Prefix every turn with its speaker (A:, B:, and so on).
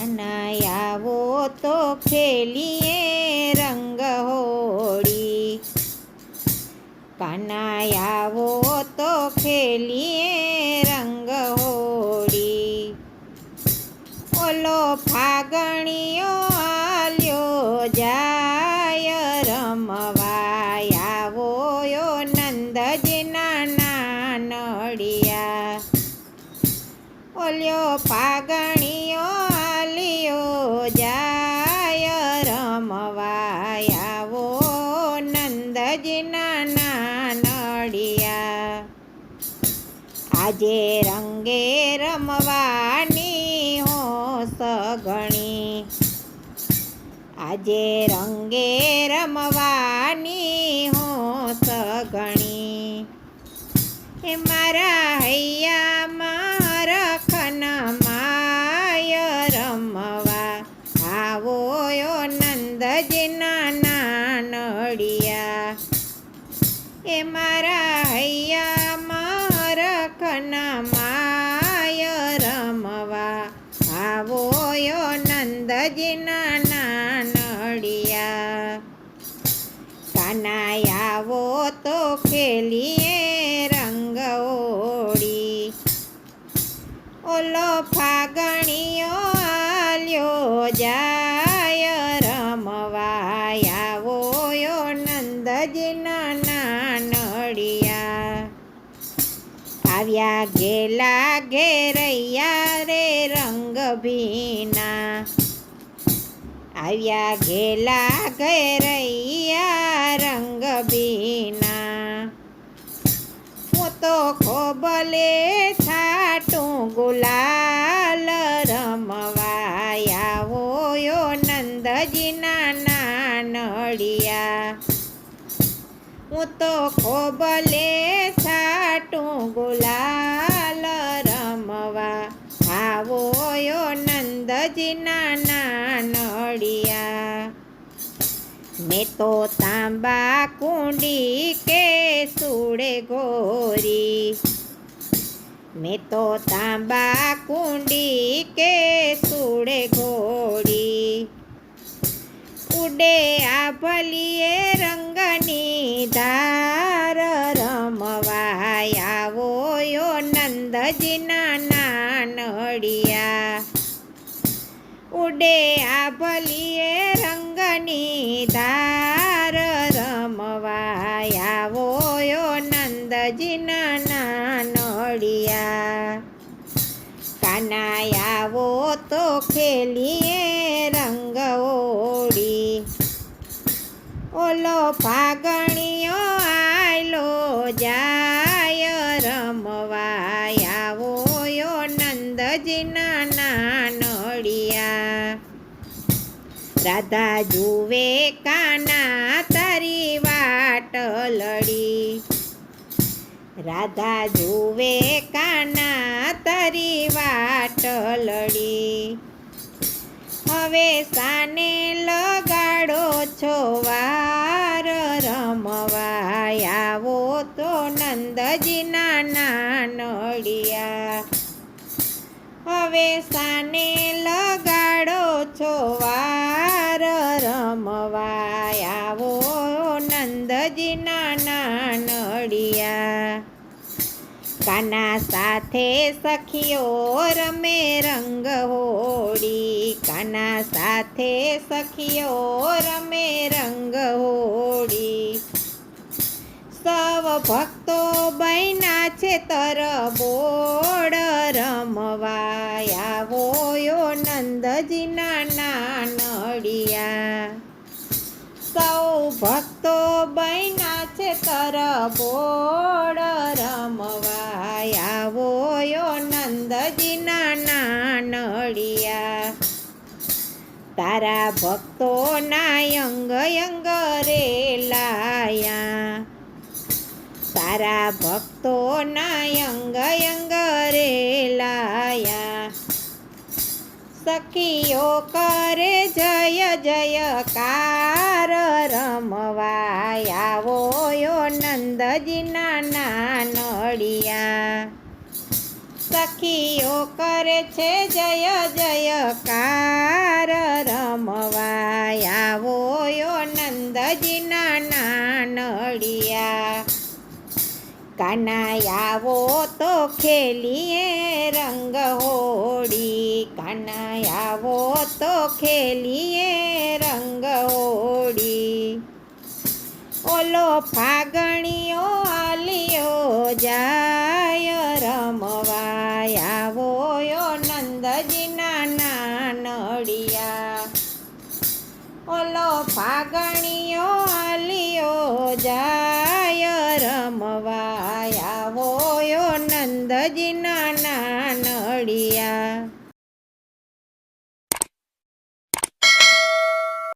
A: કાનાઈ આવો તો ખેલીએ રંગ હોળી, કાનાઈ આવો તો ખેલીએ રંગ હોળી। ઓલો ફાગણીયો આલ્યો જાય રમવા, આવો યો નંદજીના નાનડિયા। ઓલ્યો ફાગણીયો આલ્યો જાય રમવા, આવો નંદજીના નાનડિયા। આજે રંગે રમવાની હો સગણી, આજે રંગે રમવાની હો સગણી। એ મારા હૈયામાં રખના માય રમવા, આવો યો નંદજીના નાનડિયા। એ મારા હૈયામાં રખના માય રમવા, આવો યો નંદજીના નાનડિયા। કાનાઈ આવો તો ખેલીએ રંગ હોળી, ઓલો ફાગણીયો આલ્યો જાય રમવા, આવો યો નંદજીના નાનડિયા। આવ્યા ગેલા ઘેરૈયા રે રંગ ભીના, આવ્યા ગેલા ઘેરૈયા રંગ ભીના। હું તો ખોબલે છાટું ગુલાલ રમવા, આવો યો નંદજીના નાનડિયા। હું તો ખોબલે છાટું ગુલાલ રમવા, આવો યો નંદજીના નાનડિયા। મેં તો તાંબા કુંડી કે સુડે ઘોરી, મેં તો તાંબા કુંડી કે સુડે ઘોડી। ઉડે આભલીએ રંગની ધાર રમવા, આવો યો નંદજીના નાનડિયા। ઉડે આભલીએ રંગની ધાર રમવા, આવો યો નંદજીના નાનડિયા। કાનાઈ આવો તો ખેલીએ રંગ હોળી, ઓલો ફાગણીયો આયલો જાય રમવા, આવો યો નંદજીના નાનડિયા। રાધા જુએ કાના તારી વાટ લડી, રાધા જુએ કાના તારી વાટ લડી। હવે સાને લગાડો છો વાર રમવા, આવો તો નંદજીના નાનડિયા। હવે સાને લગાડો છો વાર રમવા, આવો નંદજીના નાનડિયા। કાના સાથે સખીઓ રમે રંગ હોળી, કાના સાથે સખીઓ રમે રંગ હોળી। સૌ ભક્તો બન્યા છે તરબોળ રમવા, આવો યો નંદજીના નાનડિયા। સૌ ભક્તો બન્યા છે તરબોળ રમવા, આવો યો નંદજીના નાનડિયા। તારા ભક્તોના અંગ અંગ રે લાયા, તારા ભક્તોના અંગ અંગ રે લાયા। સખીઓ કરે જય જયકાર રમવા, આવો યો નંદજીના નાનડિયા। સખીઓ કરે છે જય જયકાર કાના આવો તો ખેલીએ રંગ હોળી, કાના આવો તો ખેલીએ રંગ હોળી. ઓલો ફાગણીઓ આલિયો જાય રમવા, આવો યો નંદજીના નાનડિયા. ઓલો ફાગણી